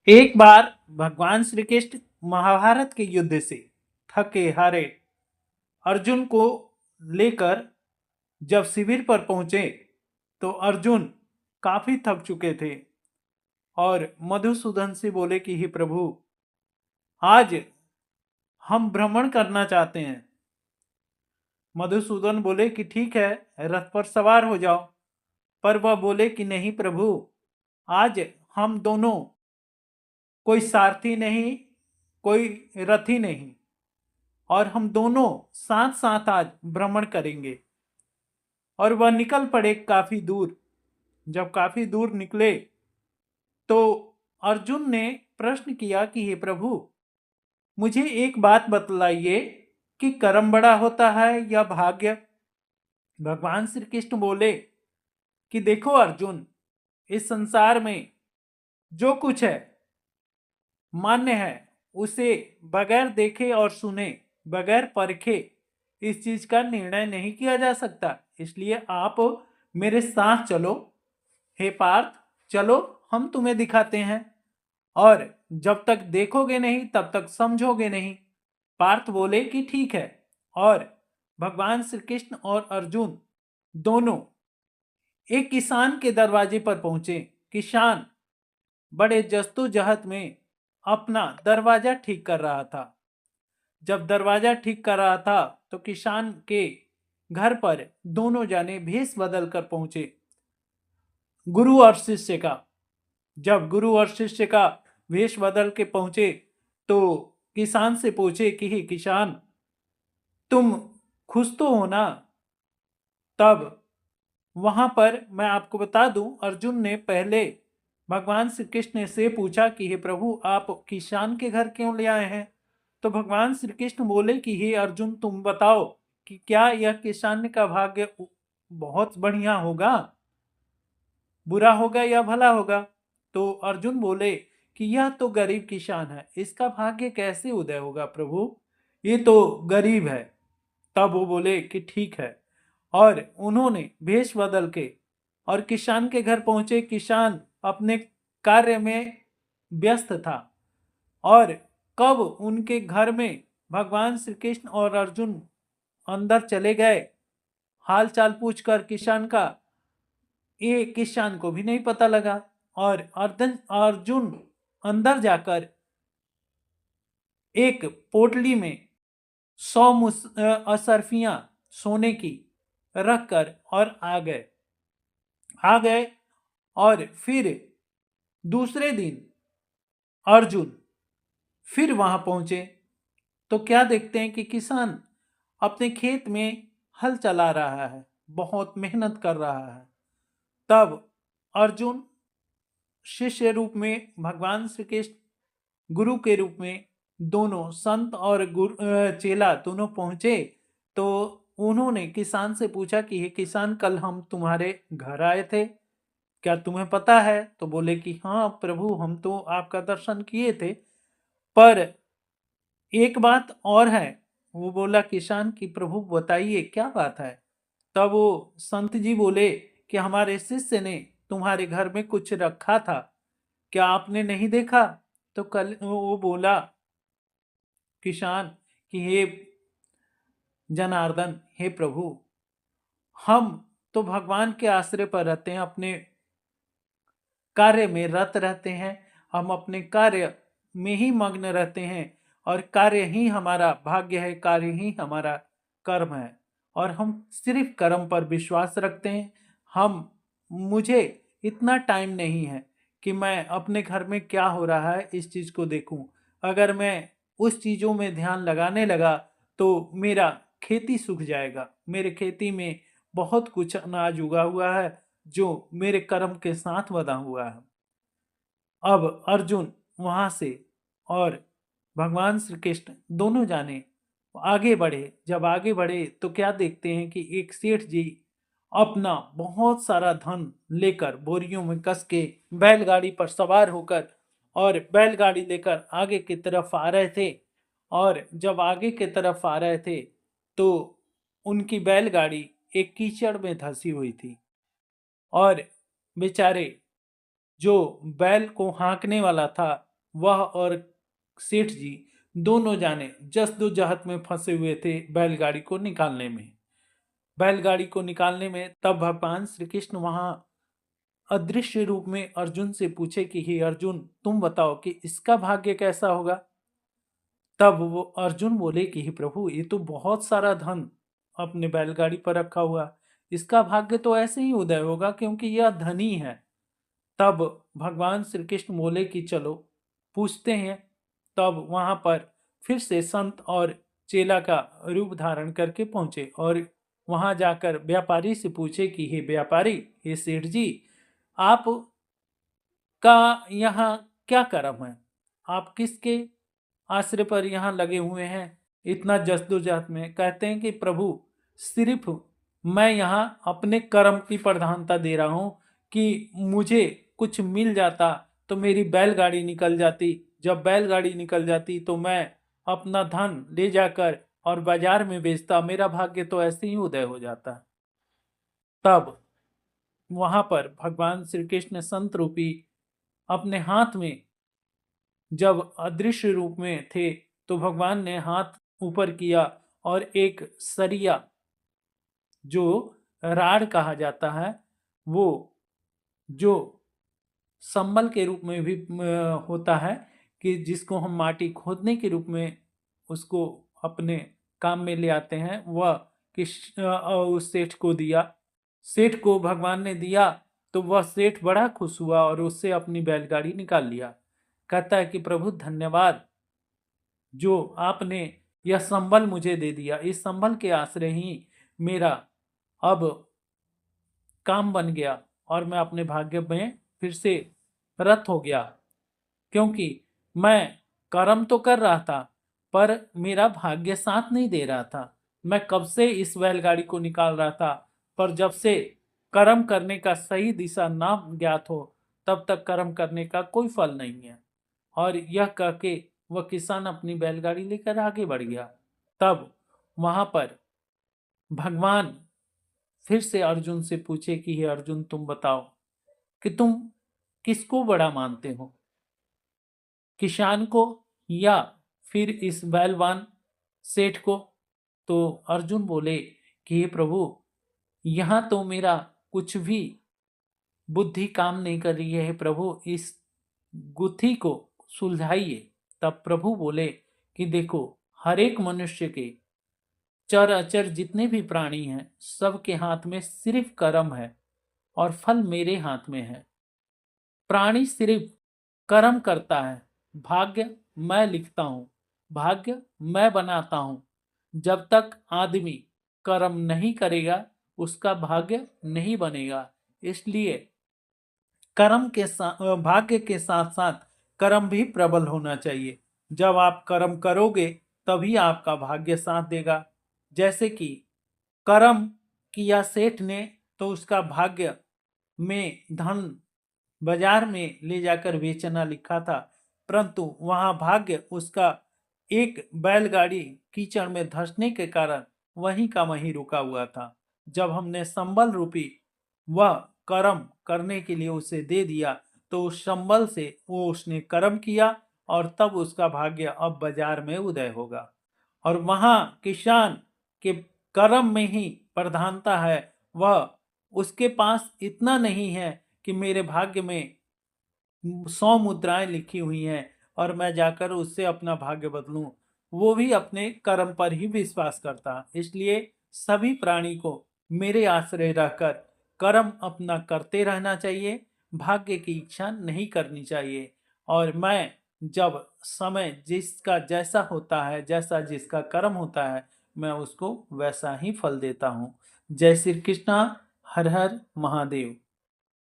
एक बार भगवान श्री कृष्ण महाभारत के युद्ध से थके हारे अर्जुन को लेकर जब शिविर पर पहुंचे तो अर्जुन काफी थक चुके थे और मधुसूदन से बोले कि हे प्रभु, आज हम भ्रमण करना चाहते हैं। मधुसूदन बोले कि ठीक है, रथ पर सवार हो जाओ। पर वह बोले कि नहीं प्रभु, आज हम दोनों, कोई सारथी नहीं, कोई रथी नहीं, और हम दोनों साथ साथ आज भ्रमण करेंगे। और वह निकल पड़े काफी दूर। जब काफी दूर निकले तो अर्जुन ने प्रश्न किया कि हे प्रभु, मुझे एक बात बतलाइए कि कर्म बड़ा होता है या भाग्य। भगवान श्री कृष्ण बोले कि देखो अर्जुन, इस संसार में जो कुछ है मान्य है, उसे बगैर देखे और सुने, बगैर परखे इस चीज का निर्णय नहीं किया जा सकता। इसलिए आप मेरे साथ चलो। हे पार्थ, चलो, हम तुम्हें दिखाते हैं, और जब तक देखोगे नहीं तब तक समझोगे नहीं। पार्थ बोले कि ठीक है। और भगवान श्री कृष्ण और अर्जुन दोनों एक किसान के दरवाजे पर पहुंचे। किसान बड़े जस्तोजहद में अपना दरवाजा ठीक कर रहा था। जब दरवाजा ठीक कर रहा था तो किसान के घर पर दोनों जाने भेष बदल कर पहुंचे, गुरु और शिष्य का। जब गुरु और शिष्य का वेश बदल के पहुंचे तो किसान से पूछे कि हे किसान, तुम खुश तो हो ना? तब वहां पर मैं आपको बता दूं, अर्जुन ने पहले भगवान श्री कृष्ण से पूछा कि हे प्रभु, आप किसान के घर क्यों ले आए हैं? तो भगवान श्री कृष्ण बोले कि हे अर्जुन, तुम बताओ कि क्या यह किसान का भाग्य बहुत बढ़िया होगा, बुरा होगा या भला होगा? तो अर्जुन बोले कि यह तो गरीब किसान है, इसका भाग्य कैसे उदय होगा प्रभु, ये तो गरीब है। तब वो बोले कि ठीक है। और उन्होंने भेष बदल के और किसान के घर पहुंचे। किसान अपने कार्य में व्यस्त था, और कब उनके घर में भगवान श्री कृष्ण और अर्जुन अंदर चले गए हाल चाल पूछकर किसान का, ये किसान को भी नहीं पता लगा। और अर्जुन अंदर जाकर एक पोटली में 100 असरफियां सोने की रखकर और आ गए। और फिर दूसरे दिन अर्जुन फिर वहां पहुंचे तो क्या देखते हैं कि किसान अपने खेत में हल चला रहा है, बहुत मेहनत कर रहा है। तब अर्जुन शिष्य रूप में, भगवान श्री कृष्ण गुरु के रूप में, दोनों संत और चेला दोनों पहुंचे। तो उन्होंने किसान से पूछा कि हे किसान, कल हम तुम्हारे घर आए थे, क्या तुम्हें पता है? तो बोले कि हाँ प्रभु, हम तो आपका दर्शन किए थे, पर एक बात और है। वो बोला किसान कि प्रभु बताइए क्या बात है? तब वो संत जी बोले कि हमारे शिष्य ने तुम्हारे घर में कुछ रखा था, क्या आपने नहीं देखा? तो कल वो बोला किसान कि हे जनार्दन, हे प्रभु, हम तो भगवान के आश्रय पर रहते हैं, अपने कार्य में रत रहते हैं, हम अपने कार्य में ही मग्न रहते हैं, और कार्य ही हमारा भाग्य है, कार्य ही हमारा कर्म है, और हम सिर्फ कर्म पर विश्वास रखते हैं। हम मुझे इतना टाइम नहीं है कि मैं अपने घर में क्या हो रहा है इस चीज को देखूं। अगर मैं उस चीजों में ध्यान लगाने लगा तो मेरा खेती सूख जाएगा। मेरे खेती में बहुत कुछ अनाज उगा हुआ है जो मेरे कर्म के साथ बंधा हुआ है। अब अर्जुन वहां से और भगवान श्री कृष्ण दोनों जाने आगे बढ़े। जब आगे बढ़े तो क्या देखते हैं कि एक सेठ जी अपना बहुत सारा धन लेकर बोरियों में कस के बैलगाड़ी पर सवार होकर और बैलगाड़ी लेकर आगे की तरफ आ रहे थे। और जब आगे की तरफ आ रहे थे तो उनकी बैलगाड़ी एक कीचड़ में धंसी हुई थी, और बेचारे जो बैल को हाँकने वाला था वह और सेठ जी दोनों जाने जद्दोजहद में फंसे हुए थे बैलगाड़ी को निकालने में। बैलगाड़ी को निकालने में तब भगवान श्री कृष्ण वहां अदृश्य रूप में अर्जुन से पूछे कि हे अर्जुन, तुम बताओ कि इसका भाग्य कैसा होगा। तब वो अर्जुन बोले कि हे प्रभु, ये तो बहुत सारा धन अपने बैलगाड़ी पर रखा हुआ, इसका भाग्य तो ऐसे ही उदय होगा क्योंकि यह धनी है। तब भगवान श्री कृष्ण बोले कि चलो पूछते हैं। तब वहां पर फिर से संत और चेला का रूप धारण करके पहुंचे और वहां जाकर व्यापारी से पूछे कि हे व्यापारी, हे सेठ जी, आप का यहाँ क्या कर्म है, आप किसके आश्रय पर यहाँ लगे हुए हैं इतना जद्दोजहद में। कहते हैं कि प्रभु, सिर्फ मैं यहाँ अपने कर्म की प्रधानता दे रहा हूँ कि मुझे कुछ मिल जाता तो मेरी बैलगाड़ी निकल जाती, जब बैलगाड़ी निकल जाती तो मैं अपना धन ले जाकर और बाजार में बेचता, मेरा भाग्य तो ऐसे ही उदय हो जाता। तब वहां पर भगवान श्री कृष्ण संत रूपी अपने हाथ में जब अदृश्य रूप में थे तो भगवान ने हाथ ऊपर किया और एक सरिया, जो राड कहा जाता है, वो जो संबल के रूप में भी होता है, कि जिसको हम माटी खोदने के रूप में उसको अपने काम में ले आते हैं, वह उस सेठ को दिया। सेठ को भगवान ने दिया तो वह सेठ बड़ा खुश हुआ और उससे अपनी बैलगाड़ी निकाल लिया। कहता है कि प्रभु धन्यवाद, जो आपने यह संबल मुझे दे दिया, इस संबल के आश्रय ही मेरा अब काम बन गया और मैं अपने भाग्य में फिर से रत हो गया। क्योंकि मैं कर्म तो कर रहा था पर मेरा भाग्य साथ नहीं दे रहा था। मैं कब से इस बैलगाड़ी को निकाल रहा था, पर जब से कर्म करने का सही दिशा ना ज्ञात हो तब तक कर्म करने का कोई फल नहीं है। और यह कह के वह किसान अपनी बैलगाड़ी लेकर आगे बढ़ गया। तब वहां पर भगवान फिर से अर्जुन से पूछे कि हे अर्जुन, तुम बताओ कि तुम किसको बड़ा मानते हो, किसान को या फिर इस बैलवान सेठ को। तो अर्जुन बोले कि हे प्रभु, यहां तो मेरा कुछ भी बुद्धि काम नहीं कर रही है प्रभु, इस गुत्थी को सुलझाइए। तब प्रभु बोले कि देखो, हर एक मनुष्य के चर अचर जितने भी प्राणी हैं सबके हाथ में सिर्फ कर्म है और फल मेरे हाथ में है। प्राणी सिर्फ कर्म करता है, भाग्य मैं लिखता हूं, भाग्य मैं बनाता हूं। जब तक आदमी कर्म नहीं करेगा उसका भाग्य नहीं बनेगा। इसलिए कर्म के साथ भाग्य के साथ साथ कर्म भी प्रबल होना चाहिए। जब आप कर्म करोगे तभी आपका भाग्य साथ देगा। जैसे कि कर्म किया सेठ ने तो उसका भाग्य में धन बाजार में ले जाकर बेचना लिखा था, परंतु वहां भाग्य उसका एक बैलगाड़ी कीचड़ में धंसने के कारण वहीं का वहीं रुका हुआ था। जब हमने संबल रूपी वह कर्म करने के लिए उसे दे दिया तो उस संबल से वो उसने कर्म किया और तब उसका भाग्य अब बाजार में उदय होगा। और वहां किसान के कर्म में ही प्रधानता है, वह उसके पास इतना नहीं है कि मेरे भाग्य में 100 मुद्राएं लिखी हुई हैं और मैं जाकर उससे अपना भाग्य बदलूं। वो भी अपने कर्म पर ही विश्वास करता। इसलिए सभी प्राणी को मेरे आश्रय रहकर कर्म अपना करते रहना चाहिए, भाग्य की इच्छा नहीं करनी चाहिए। और मैं जब समय जिसका जैसा होता है, जैसा जिसका कर्म होता है, मैं उसको वैसा ही फल देता हूँ। जय श्री कृष्णा। हर हर महादेव।